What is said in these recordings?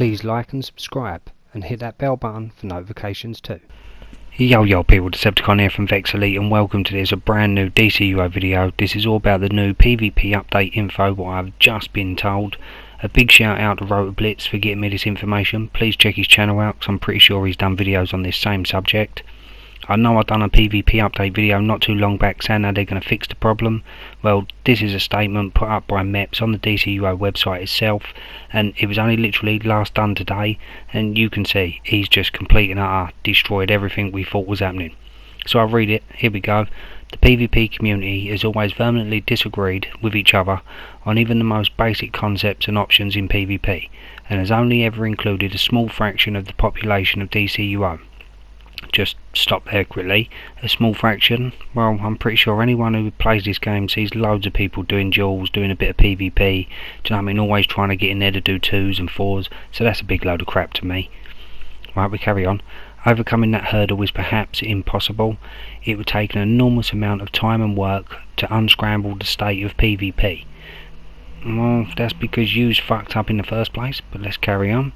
Please like and subscribe, and hit that bell button for notifications too. Yo people, Decepticon here from Vex Elite, and welcome to this, a brand new DCUO video. This is all about the new PvP update info, what I've just been told. A big shout out to Rotor Blitz for getting me this information. Please check his channel out, because I'm pretty sure he's done videos on this same subject. I know I've done a PvP update video not too long back saying that they're going to fix the problem. Well, this is a statement put up by MEPS on the DCUO website itself, and it was only literally last done today, and you can see he's just complete and utter destroyed everything we thought was happening. So I'll read it. Here we go. The PvP community has always vehemently disagreed with each other on even the most basic concepts and options in PvP, and has only ever included a small fraction of the population of DCUO. Just stop there quickly. A small fraction? Well, I'm pretty sure anyone who plays this game sees loads of people doing duels, doing a bit of PvP, do you know what I mean, always trying to get in there to do 2s and 4s, so that's a big load of crap to me. Right, we carry on. Overcoming that hurdle is perhaps impossible. It would take an enormous amount of time and work to unscramble the state of PvP. Well, that's because you's fucked up in the first place, but let's carry on.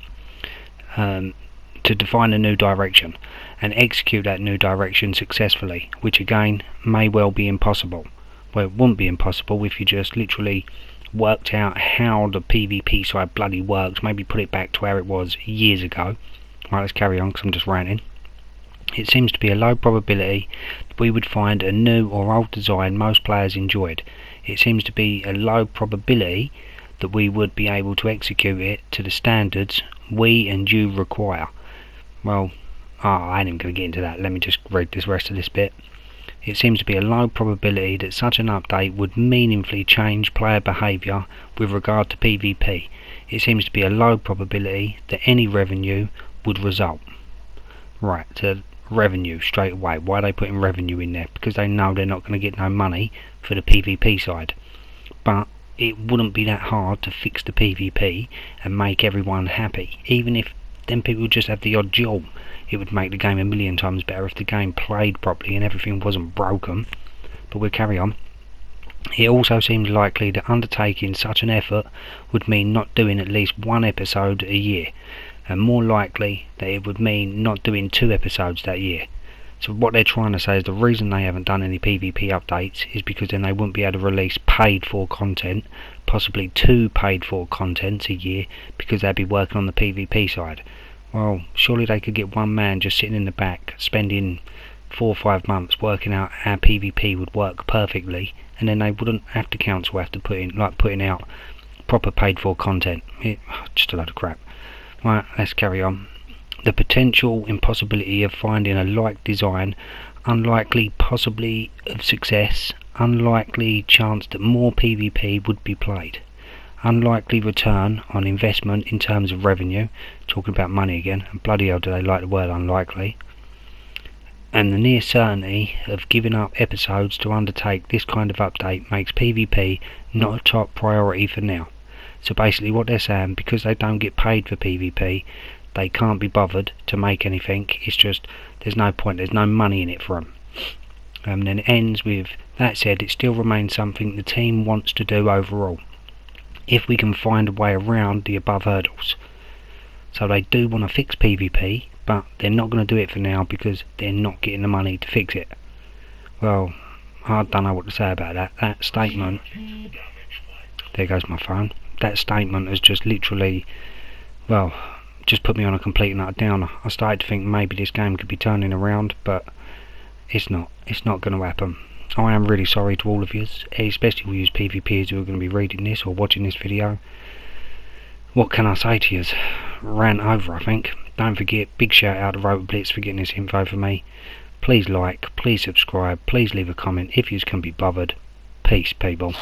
To define a new direction and execute that new direction successfully, which again may well be impossible. Well, it wouldn't be impossible if you just literally worked out how the PvP side bloody works, maybe put it back to where it was years ago. Right, let's carry on because I'm just ranting. It seems to be a low probability that we would find a new or old design most players enjoyed. It seems to be a low probability that we would be able to execute it to the standards we and you require. Well, I ain't even going to get into that. Let me just read this rest of this bit. It seems to be a low probability that such an update would meaningfully change player behaviour with regard to PvP. It seems to be a low probability that any revenue would result. Right, to revenue straight away. Why are they putting revenue in there? Because they know they're not going to get no money for the PvP side. But it wouldn't be that hard to fix the PvP and make everyone happy. Even if then people just have the odd duel, it would make the game a million times better if the game played properly and everything wasn't broken. But we'll carry on. It also seems likely that undertaking such an effort would mean not doing at least one episode a year, and more likely that it would mean not doing 2 episodes that year. So what they're trying to say is the reason they haven't done any PvP updates is because then they wouldn't be able to release paid for content, possibly 2 paid for contents a year, because they'd be working on the PvP side. Well, surely they could get one man just sitting in the back, spending 4 or 5 months working out how PvP would work perfectly, and then they wouldn't have to council have to putting out proper paid for content. Just a load of crap. Right, let's carry on. The potential impossibility of finding a like design, unlikely possibly of success, unlikely chance that more PvP would be played, unlikely return on investment in terms of revenue, talking about money again, and bloody hell do they like the word unlikely, and the near certainty of giving up episodes to undertake this kind of update makes PvP not a top priority for now. So basically what they're saying, because they don't get paid for PvP, they can't be bothered to make anything. It's just, there's no point, there's no money in it for them. And then it ends with, that said, it still remains something the team wants to do overall, if we can find a way around the above hurdles. So they do want to fix PvP, but they're not going to do it for now because they're not getting the money to fix it. Well, I don't know what to say about that. That statement, there goes my phone. That statement has just literally, well, just put me on a complete and utter downer. I started to think maybe this game could be turning around, but it's not. It's not going to happen. I am really sorry to all of you, especially all you PvPers who are going to be reading this or watching this video. What can I say to you? Ran over, I think. Don't forget, big shout out to Rotor Blitz for getting this info for me. Please like, please subscribe, please leave a comment if you can be bothered. Peace, people.